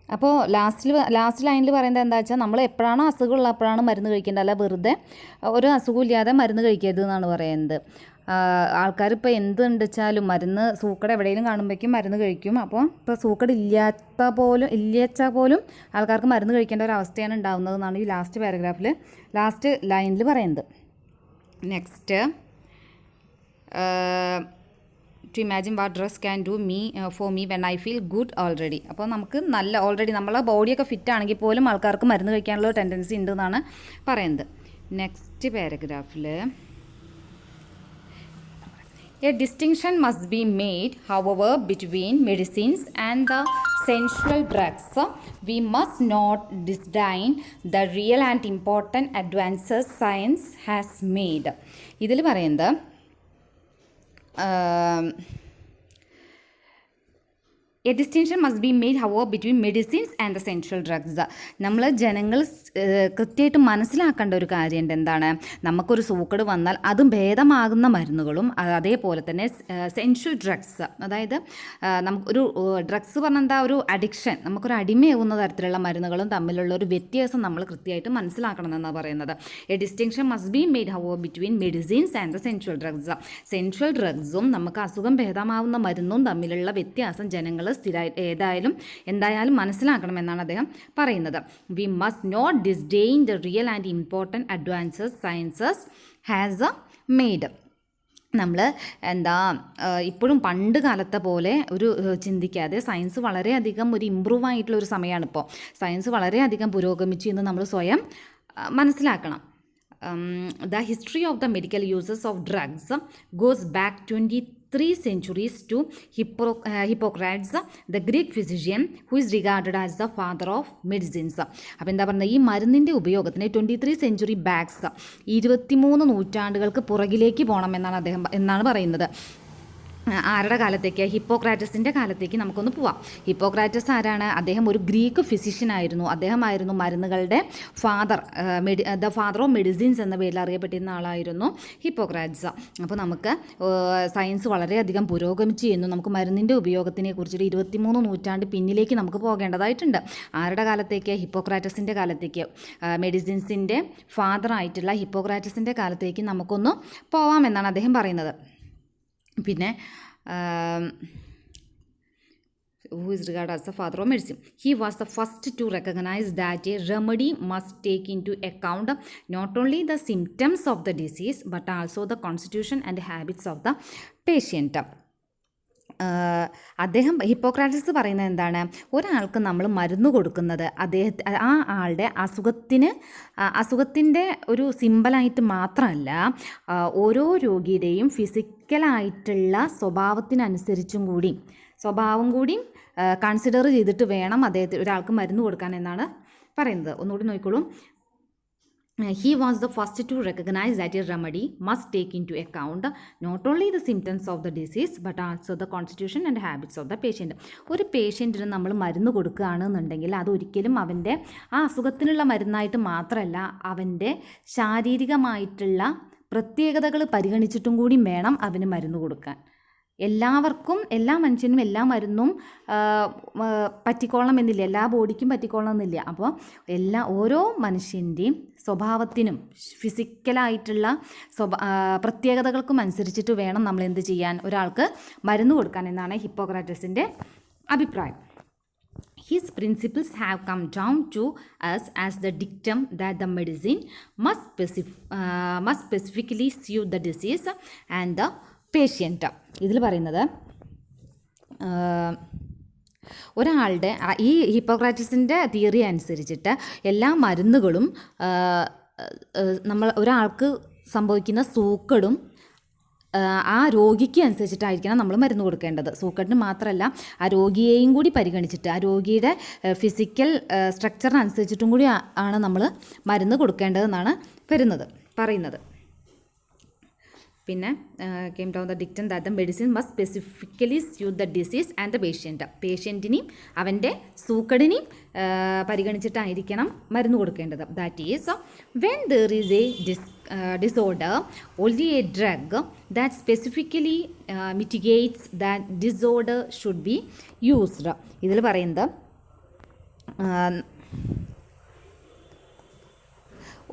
അപ്പോൾ ലാസ്റ്റ് ലൈനിൽ പറയുന്നത് എന്താ വെച്ചാൽ നമ്മൾ എപ്പോഴാണോ അസുഖമുള്ള അപ്പോഴാണ് മരുന്ന് കഴിക്കേണ്ടത്, അല്ല വെറുതെ ഒരു അസുഖമില്ലാതെ മരുന്ന് കഴിക്കരുത് എന്നാണ് പറയുന്നത്. ആൾക്കാർ ഇപ്പോൾ എന്തുണ്ട് വെച്ചാലും മരുന്ന് സൂക്കട് എവിടെയെങ്കിലും കാണുമ്പോഴേക്കും മരുന്ന് കഴിക്കും. അപ്പോൾ ഇപ്പോൾ സൂക്കട് ഇല്ലാച്ചാൽ പോലും ആൾക്കാർക്ക് മരുന്ന് കഴിക്കേണ്ട ഒരു അവസ്ഥയാണ് ഉണ്ടാകുന്നതെന്നാണ് ഈ ലാസ്റ്റ് ലൈനിൽ പറയുന്നത്. Next, to imagine what dress can do for me when I feel good already. അപ്പോൾ നമുക്ക് ഓൾറെഡി നമ്മളെ ബോഡിയൊക്കെ ഫിറ്റ് ആണെങ്കിൽ പോലും ആൾക്കാർക്ക് മരുന്ന് കഴിക്കാനുള്ള ടെൻഡൻസി ഉണ്ടെന്നാണ് പറയുന്നത്. നെക്സ്റ്റ് പാരഗ്രാഫിൽ, a distinction must be made however between medicines and the sensual drugs. We must not disdain the real and important advances science has made. ഇതിൽ പറയുന്നത് a distinction must be made however between medicines and the central drugs. നമ്മൾ ജനങ്ങൾ കൃത്യമായിട്ട് മനസ്സിലാക്കേണ്ട ഒരു കാര്യമുണ്ട്. എന്താണ്, നമുക്കൊരു സൂക്കട് വന്നാൽ അതും ഭേദമാകുന്ന മരുന്നുകളും അതേപോലെ തന്നെ സെൻട്രൽ ഡ്രഗ്സ്, അതായത് നമുക്കൊരു ഡ്രഗ്സ് പറഞ്ഞാൽ എന്താ, ഒരു അഡിക്ഷൻ, നമുക്കൊരു അടിമയാവുന്ന തരത്തിലുള്ള മരുന്നുകളും തമ്മിലുള്ള ഒരു വ്യത്യാസം നമ്മൾ കൃത്യമായിട്ട് മനസ്സിലാക്കണം എന്നാണ് പറയുന്നത്. A distinction must be made however between medicines and the central drugs. Central ഡ്രഗ്സും നമുക്ക് അസുഖം ഭേദമാവുന്ന മരുന്നും തമ്മിലുള്ള വ്യത്യാസം ജനങ്ങൾ എന്തായാലും മനസ്സിലാക്കണമെന്നാണ് അദ്ദേഹം പറയുന്നത്. We must not disdain the real and important advances sciences has made. നമ്മൾ ഇപ്പോഴും പണ്ട് കാലത്തെ പോലെ ഒരു ചിന്തിക്കാതെ, സയൻസ് വളരെയധികം ഒരു ഇമ്പ്രൂവ് ആയിട്ടുള്ള ഒരു സമയമാണ് ഇപ്പോൾ. സയൻസ് വളരെയധികം പുരോഗമിച്ചു എന്ന് നമ്മൾ സ്വയം മനസ്സിലാക്കണം. The history of the medical uses of drugs goes back 23 centuries to Hippocrates, the Greek physician who is regarded as the father of medicines. അപ്പോൾ എന്താ പറയുന്നത്, ഈ മരുന്നിൻ്റെ ഉപയോഗത്തിന് 23 സെഞ്ച്വറി ബാക്സ്, 23 നൂറ്റാണ്ടുകൾക്ക് പുറകിലേക്ക് പോകണം എന്നാണ് പറയുന്നത്. ആരുടെ കാലത്തേക്ക്? ഹിപ്പോക്രാറ്റസിൻ്റെ കാലത്തേക്ക് നമുക്കൊന്ന് പോവാം. ഹിപ്പോക്രാറ്റസ് ആരാണ്? അദ്ദേഹം ഒരു ഗ്രീക്ക് ഫിസിഷ്യൻ ആയിരുന്നു. അദ്ദേഹമായിരുന്നു മരുന്നുകളുടെ ദ ഫാദർ ഓഫ് മെഡിസിൻസ് എന്ന പേരിൽ അറിയപ്പെട്ടിരുന്ന ആളായിരുന്നു ഹിപ്പോക്രാറ്റസ്. അപ്പോൾ നമുക്ക് സയൻസ് വളരെയധികം പുരോഗമിച്ചു എന്നും നമുക്ക് മരുന്നിൻ്റെ ഉപയോഗത്തിനെ കുറിച്ചിട്ട് 23 നൂറ്റാണ്ട് പിന്നിലേക്ക് നമുക്ക് പോകേണ്ടതായിട്ടുണ്ട്. ആരുടെ കാലത്തേക്ക്? ഹിപ്പോക്രാറ്റസിൻ്റെ കാലത്തേക്ക്. മെഡിസിൻസിൻ്റെ ഫാദറായിട്ടുള്ള ഹിപ്പോക്രാറ്റസിൻ്റെ കാലത്തേക്ക് നമുക്കൊന്ന് പോവാമെന്നാണ് അദ്ദേഹം പറയുന്നത്. പിന്നെ who is regarded as the father of medicine. He was the first to recognize that a remedy must take into account not only the symptoms of the disease but also the constitution and habits of the patient. Hippocrates പറയുന്നത് എന്താണ്, ഒരാൾക്ക് നമ്മൾ മരുന്ന് കൊടുക്കുന്നത് ആ ആളുടെ അസുഖത്തിൻ്റെ ഒരു സിമ്പലായിട്ട് മാത്രമല്ല, ഓരോ രോഗിയുടെയും ഫിസിക്കലായിട്ടുള്ള സ്വഭാവം കൂടി കൺസിഡർ ചെയ്തിട്ട് വേണം ഒരാൾക്ക് മരുന്ന് കൊടുക്കാൻ എന്നാണ് പറയുന്നത്. ഒന്നുകൂടി നോക്കിക്കോളൂ. He was the first to recognize that a remedy must take into account not only the symptoms of the disease but also the constitution and habits of the patient. ഒരു പേഷ്യൻറ്റിന് നമ്മൾ മരുന്ന് കൊടുക്കുകയാണെന്നുണ്ടെങ്കിൽ അതൊരിക്കലും അവൻ്റെ ആ അസുഖത്തിനുള്ള മരുന്നായിട്ട് മാത്രമല്ല, അവൻ്റെ ശാരീരികമായിട്ടുള്ള പ്രത്യേകതകൾ പരിഗണിച്ചിട്ടും കൂടി വേണം അവന് മരുന്ന് കൊടുക്കാൻ. എല്ലാ മനുഷ്യനും എല്ലാ മരുന്നും പറ്റിക്കൊള്ളണമെന്നില്ല, എല്ലാ ബോഡിക്കും പറ്റിക്കൊള്ളണമെന്നില്ല. അപ്പോൾ ഓരോ മനുഷ്യൻ്റെയും സ്വഭാവത്തിനും ഫിസിക്കലായിട്ടുള്ള പ്രത്യേകതകൾക്കും അനുസരിച്ചിട്ട് വേണം നമ്മൾ എന്ത് ചെയ്യാൻ, ഒരാൾക്ക് മരുന്ന് കൊടുക്കാൻ എന്നാണ് ഹിപ്പോക്രാറ്റസിൻ്റെ അഭിപ്രായം. His principles have come down to us as the dictum that the medicine must specifically suit the disease and the patient. ഇതിൽ പറയുന്നത് ഒരാളുടെ ഈ ഹിപ്പോക്രാറ്റസിൻ്റെ തിയറി അനുസരിച്ചിട്ട് എല്ലാ മരുന്നുകളും ഒരാൾക്ക് സംഭവിക്കുന്ന സൂക്കടും ആ രോഗിക്ക് അനുസരിച്ചിട്ടായിരിക്കണം നമ്മൾ മരുന്ന് കൊടുക്കേണ്ടത്. സൂക്കടിന് മാത്രമല്ല, ആ രോഗിയെയും കൂടി പരിഗണിച്ചിട്ട്, ആ രോഗിയുടെ ഫിസിക്കൽ സ്ട്രക്ചറിനനുസരിച്ചിട്ടും കൂടി ആണ് നമ്മൾ മരുന്ന് കൊടുക്കേണ്ടതെന്നാണ് പറയുന്നത്. പിന്നെ came down the dictum that the medicine must specifically suit the disease and the patient. പേഷ്യൻറ്റിനെയും അവൻ്റെ സൂക്കടിനെയും പരിഗണിച്ചിട്ടായിരിക്കണം മരുന്ന് കൊടുക്കേണ്ടത്. That is when there is a disorder, only a drug that specifically mitigates that disorder should be used. ഇതിൽ പറയുന്നത്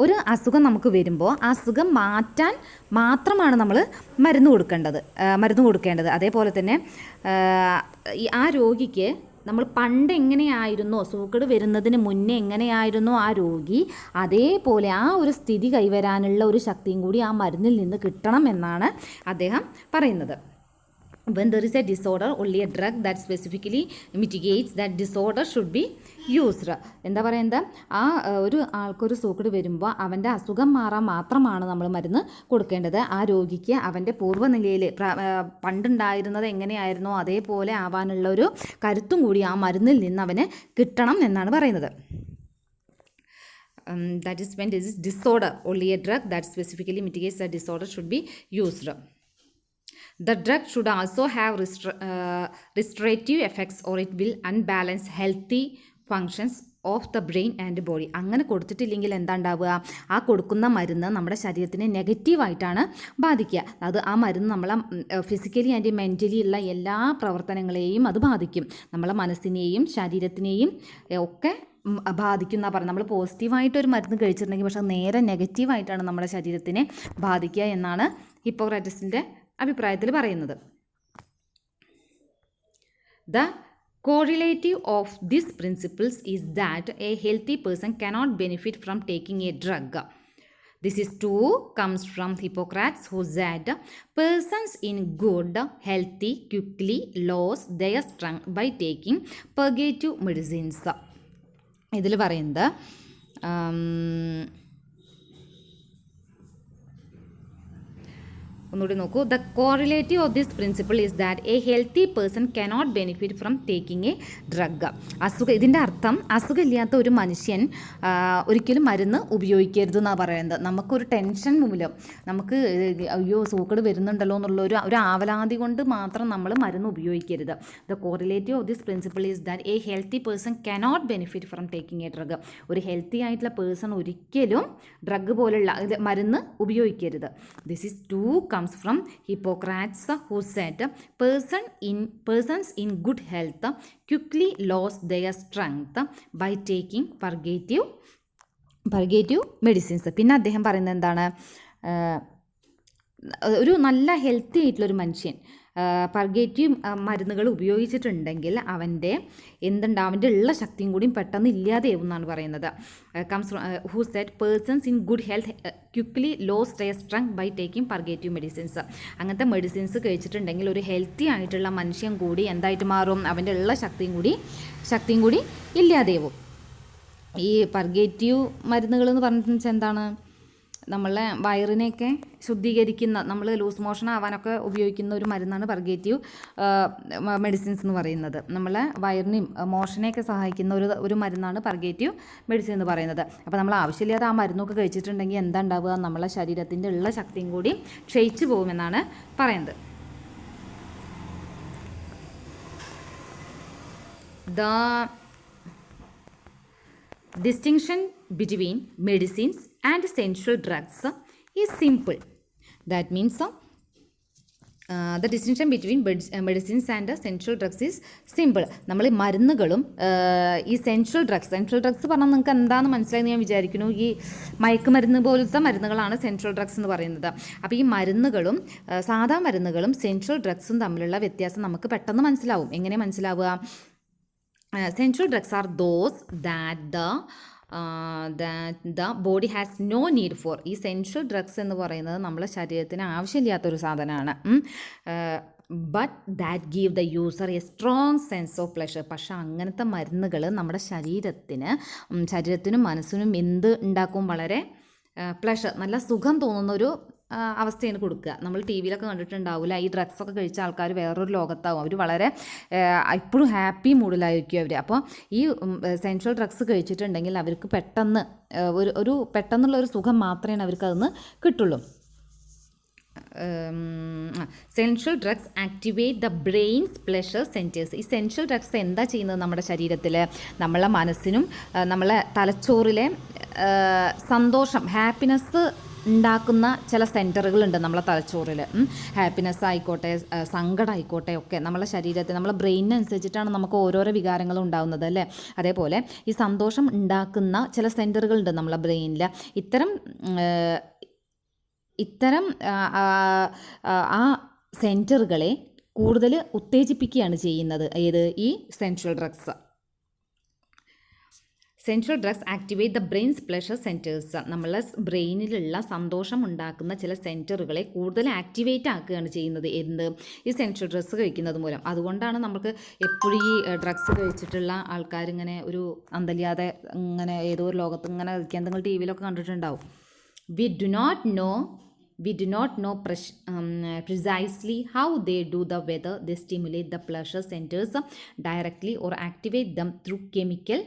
ഒരു അസുഖം നമുക്ക് വരുമ്പോൾ ആ അസുഖം മാറ്റാൻ മാത്രമാണ് നമ്മൾ മരുന്ന് കൊടുക്കേണ്ടത്. അതേപോലെ തന്നെ ആ രോഗിക്ക് നമ്മൾ പണ്ട് എങ്ങനെയായിരുന്നോ, സൂക്കേട് വരുന്നതിന് മുന്നേ എങ്ങനെയായിരുന്നോ ആ രോഗി, അതേപോലെ ആ ഒരു സ്ഥിതി കൈവരാനുള്ള ഒരു ശക്തിയും കൂടി ആ മരുന്നിൽ നിന്ന് കിട്ടണം എന്നാണ് അദ്ദേഹം പറയുന്നത്. When there is a disorder, only a drug that specifically mitigates that disorder should be used. എന്താ പറയുന്നത്, ആ ഒരു ആൾക്കൊരു സൂക്കേട് വരുമ്പോൾ അവൻ്റെ അസുഖം മാറാൻ മാത്രമാണ് നമ്മൾ മരുന്ന് കൊടുക്കേണ്ടത്. ആ രോഗിക്ക് അവൻ്റെ പൂർവ്വനിലയിൽ പണ്ടുണ്ടായിരുന്നത് എങ്ങനെയായിരുന്നോ അതേപോലെ ആവാനുള്ള ഒരു കരുത്തും കൂടി ആ മരുന്നിൽ നിന്ന് അവന് കിട്ടണം എന്നാണ് പറയുന്നത്. That is when there is disorder, only a drug that specifically mitigates that disorder should be used. The drug should also have restorative effects or it will unbalance healthy functions of the brain and body. അങ്ങനെ കൊടുത്തിട്ടില്ലെങ്കിൽ എന്താ ഉണ്ടാവുക, ആ കൊടുക്കുന്ന മരുന്ന് നമ്മുടെ ശരീരത്തിനെ നെഗറ്റീവായിട്ടാണ് ബാധിക്കുക. അത് ആ മരുന്ന് നമ്മളെ ഫിസിക്കലി ആൻഡ് മെൻ്റലി ഉള്ള എല്ലാ പ്രവർത്തനങ്ങളെയും അത് ബാധിക്കും. നമ്മളെ മനസ്സിനെയും ശരീരത്തിനെയും ഒക്കെ ബാധിക്കുന്ന പറഞ്ഞത്. നമ്മൾ പോസിറ്റീവായിട്ടൊരു മരുന്ന് കഴിച്ചിട്ടുണ്ടെങ്കിൽ പക്ഷേ നേരെ നെഗറ്റീവായിട്ടാണ് നമ്മുടെ ശരീരത്തിനെ ബാധിക്കുക എന്നാണ് ഹിപ്പോക്രാറ്റസിൻ്റെ അഭിപ്രായത്തിൽ പറയുന്നത്. The correlative of these principles is that a healthy person cannot benefit from taking a drug. This is true comes from Hippocrates, who said persons in good health quickly lose their strength by taking purgative medicines. ഇതിൽ പറയുന്നത് ഒന്നുകൂടി നോക്കൂ. The correlative of this principle is that a healthy person cannot benefit from taking a drug. ഇതിൻ്റെ അർത്ഥം അസുഖമില്ലാത്ത ഒരു മനുഷ്യൻ ഒരിക്കലും മരുന്ന് ഉപയോഗിക്കരുത് എന്നാണ് പറയുന്നത്. നമുക്കൊരു ടെൻഷൻ മൂലം നമുക്ക് അയ്യോ സൂക്കേട് വരുന്നുണ്ടല്ലോ എന്നുള്ള ഒരു ആവലാതി കൊണ്ട് മാത്രം നമ്മൾ മരുന്ന് ഉപയോഗിക്കരുത്. The correlative of this principle is that a healthy person cannot benefit from taking a drug. ഒരു ഹെൽത്തി ആയിട്ടുള്ള പേഴ്സൺ ഒരിക്കലും ഡ്രഗ് പോലുള്ള മരുന്ന് ഉപയോഗിക്കരുത്. This is to comes from Hippocrates, who said persons in good health quickly lose their strength by taking purgative medicines. പിന്നെ അദ്ദേഹം പറയുന്നത് എന്താണ്, ഒരു നല്ല ഹെൽത്തി ആയിട്ടുള്ളൊരു മനുഷ്യൻ പർഗേറ്റീവ് മരുന്നുകൾ ഉപയോഗിച്ചിട്ടുണ്ടെങ്കിൽ അവൻ്റെ ഉള്ള ശക്തിയും കൂടിയും പെട്ടെന്ന് ഇല്ലാതെയാവും എന്നാണ് പറയുന്നത്. Who said persons in good health quickly lose their strength by taking purgative medicines. അങ്ങനത്തെ മെഡിസിൻസ് കഴിച്ചിട്ടുണ്ടെങ്കിൽ ഒരു ഹെൽത്തി ആയിട്ടുള്ള മനുഷ്യൻ കൂടി എന്തായിട്ട് മാറും, അവൻ്റെ ഉള്ള ശക്തിയും കൂടി ഇല്ലാതെയാവും. ഈ പർഗേറ്റീവ് മരുന്നുകൾ എന്ന് പറഞ്ഞിട്ട് എന്താണ്, നമ്മളെ വയറിനെയൊക്കെ ശുദ്ധീകരിക്കുന്ന, നമ്മൾ ലൂസ് മോഷൻ ആവാനൊക്കെ ഉപയോഗിക്കുന്ന ഒരു മരുന്നാണ് പർഗേറ്റീവ് മെഡിസിൻസ് എന്ന് പറയുന്നത്. നമ്മളെ വയറിനെയും മോഷനെയൊക്കെ സഹായിക്കുന്ന ഒരു മരുന്നാണ് പർഗേറ്റീവ് മെഡിസിൻ എന്ന് പറയുന്നത്. അപ്പോൾ നമ്മൾ ആവശ്യമില്ലാതെ ആ മരുന്നൊക്കെ കഴിച്ചിട്ടുണ്ടെങ്കിൽ എന്താ ഉണ്ടാവുക, നമ്മളെ ശരീരത്തിൻ്റെ ഉള്ള ശക്തിയും കൂടി ക്ഷയിച്ചു പോകുമെന്നാണ് പറയുന്നത്. The distinction between medicines and essential drugs is simple. That means the distinction between medicines and essential drugs is simple. നമ്മൾ മരുന്നുകളും ഈ സെൻട്രൽ ഡ്രഗ്സ് പറഞ്ഞാൽ നിങ്ങൾക്ക് എന്താണെന്ന് മനസ്സിലായെന്ന് ഞാൻ വിചാരിക്കുന്നു. ഈ മയക്കുമരുന്ന് പോലത്തെ മരുന്നുകളാണ് സെൻട്രൽ ഡ്രഗ്സ് എന്ന് പറയുന്നത്. അപ്പോൾ ഈ മരുന്നുകളും സാധാ മരുന്നുകളും സെൻട്രൽ ഡ്രഗ്സും തമ്മിലുള്ള വ്യത്യാസം നമുക്ക് പെട്ടെന്ന് മനസ്സിലാവും. എങ്ങനെ മനസ്സിലാവുക? Central drugs are those that the body has no need for. ഈ സെൻട്രൽ ഡ്രഗ്സ് എന്ന് പറയുന്നത് നമ്മളെ ശരീരത്തിന് ആവശ്യമില്ലാത്തൊരു സാധനമാണ്. But that give the user A strong sense of pleasure. പക്ഷേ അങ്ങനത്തെ മരുന്നുകൾ നമ്മുടെ ശരീരത്തിനും മനസ്സിനും എന്ത് ഉണ്ടാക്കും, വളരെ പ്ലഷർ, നല്ല സുഖം തോന്നുന്നൊരു അവസ്ഥയാണ് കൊടുക്കുക. നമ്മൾ ടി വിയിലൊക്കെ കണ്ടിട്ടുണ്ടാവില്ല, ഈ ഡ്രഗ്സൊക്കെ കഴിച്ച ആൾക്കാർ വേറൊരു ലോകത്താവും. അവർ വളരെ ഇപ്പോഴും ഹാപ്പി മൂഡിലായിരിക്കും അവർ. അപ്പോൾ ഈ സെൻട്രൽ ഡ്രഗ്സ് കഴിച്ചിട്ടുണ്ടെങ്കിൽ അവർക്ക് പെട്ടെന്നുള്ള ഒരു സുഖം മാത്രമേ അവർക്ക് അതിന് കിട്ടുള്ളൂ. Central drugs activate the brain's pleasure centres. ഈ സെൻട്രൽ ഡ്രഗ്സ് എന്താ ചെയ്യുന്നത് നമ്മുടെ ശരീരത്തിൽ, നമ്മളെ മനസ്സിനും നമ്മളെ തലച്ചോറിലെ സന്തോഷം, ഹാപ്പിനെസ് ഉണ്ടാക്കുന്ന ചില സെൻറ്ററുകളുണ്ട് നമ്മളെ തലച്ചോറിൽ. ഹാപ്പിനെസ് ആയിക്കോട്ടെ, സങ്കടം ആയിക്കോട്ടെ, ഒക്കെ നമ്മളെ ശരീരത്തിൽ നമ്മളെ ബ്രെയിനനുസരിച്ചിട്ടാണ് നമുക്ക് ഓരോരോ വികാരങ്ങളും ഉണ്ടാകുന്നത് അല്ലേ. അതേപോലെ ഈ സന്തോഷം ഉണ്ടാക്കുന്ന ചില സെൻറ്ററുകളുണ്ട് നമ്മളെ ബ്രെയിനിൽ. ഇത്തരം ആ സെൻറ്ററുകളെ കൂടുതൽ ഉത്തേജിപ്പിക്കുകയാണ് ചെയ്യുന്നത് ഈ central drugs. Central drugs activate the brain's pleasure centres. നമ്മളെ ബ്രെയിനിലുള്ള സന്തോഷം ഉണ്ടാക്കുന്ന ചില സെൻറ്ററുകളെ കൂടുതൽ ആക്ടിവേറ്റ് ആക്കുകയാണ് ചെയ്യുന്നത് ഈ സെൻട്രൽ ഡ്രഗ്സ് കഴിക്കുന്നത് മൂലം. അതുകൊണ്ടാണ് നമുക്ക് എപ്പോഴും ഈ ഡ്രഗ്സ് കഴിച്ചിട്ടുള്ള ആൾക്കാരിങ്ങനെ ഒരു അന്തല്ലാതെ ഇങ്ങനെ ഏതോ ഒരു ലോകത്ത് ഇങ്ങനെ കഴിക്കാൻ നിങ്ങൾ ടി വിയിലൊക്കെ കണ്ടിട്ടുണ്ടാവും. We do not know precisely how they do the whether they stimulate the pleasure centers directly or activate them through chemical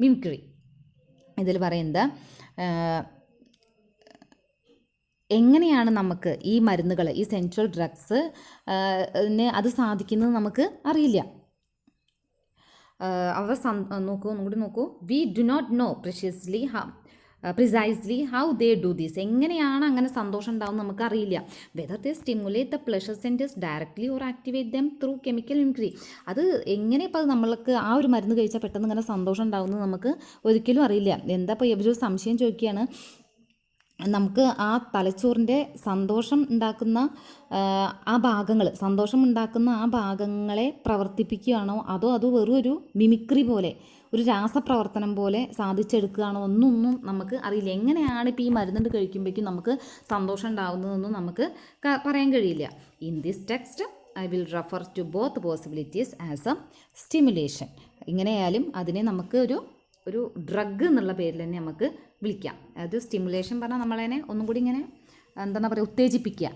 mimicry. ഇതിൽ പറയുന്നത് എങ്ങനെയാണ് നമുക്ക് ഈ മരുന്നുകൾ, ഈ സെൻട്രൽ ഡ്രഗ്സ് അത് സാധിക്കുന്നത് നമുക്ക് അറിയില്ല. നോക്കൂ, ഒന്നുകൂടി നോക്കൂ. We do not know precisely how they do this. എങ്ങനെയാണ് അങ്ങനെ സന്തോഷം ഉണ്ടാവും നമുക്കറിയില്ല. Whether they stimulate the pleasure centres directly or activate them through chemical mimicry. അത് എങ്ങനെ ഇപ്പോൾ നമ്മൾക്ക് ആ ഒരു മരുന്ന് കഴിച്ചാൽ പെട്ടെന്ന് ഇങ്ങനെ സന്തോഷം ഉണ്ടാവുന്നത് നമുക്ക് ഒരിക്കലും അറിയില്ല. എന്താ ഇപ്പോൾ ഇവരൊരു സംശയം ചോദിക്കുകയാണ്, നമുക്ക് ആ തലച്ചോറിൻ്റെ സന്തോഷം ഉണ്ടാക്കുന്ന ആ ഭാഗങ്ങളെ പ്രവർത്തിപ്പിക്കുകയാണോ അതോ അത് വെറും ഒരു മിമിക്രി പോലെ, ഒരു രാസപ്രവർത്തനം പോലെ സാധിച്ചെടുക്കുകയാണോ ഒന്നും നമുക്ക് അറിയില്ല. എങ്ങനെയാണ് ഇപ്പോൾ ഈ മരുന്നുണ്ട് കഴിക്കുമ്പോഴേക്കും നമുക്ക് സന്തോഷം ഉണ്ടാകുന്നതെന്നും നമുക്ക് പറയാൻ കഴിയില്ല. In this text I will refer to both possibilities as a stimulation. ഇങ്ങനെയായാലും അതിനെ നമുക്ക് ഒരു ഡ്രഗ് എന്നുള്ള പേരിൽ തന്നെ നമുക്ക് വിളിക്കാം. അത് സ്റ്റിമുലേഷൻ പറഞ്ഞാൽ നമ്മളതിനെ ഒന്നും കൂടി ഇങ്ങനെ എന്താണ് പറയുക, ഉത്തേജിപ്പിക്കുക.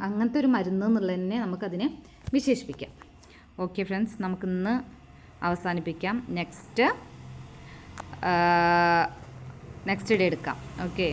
അങ്ങനത്തെ ഒരു മരുന്ന് എന്നുള്ളതിനെ നമുക്കതിനെ വിശേഷിപ്പിക്കാം. ഓക്കെ ഫ്രണ്ട്സ്, നമുക്കിന്ന് അവസാനിപ്പിക്കാം. നെക്സ്റ്റ് ഡേ എടുക്കാം. ഓക്കെ.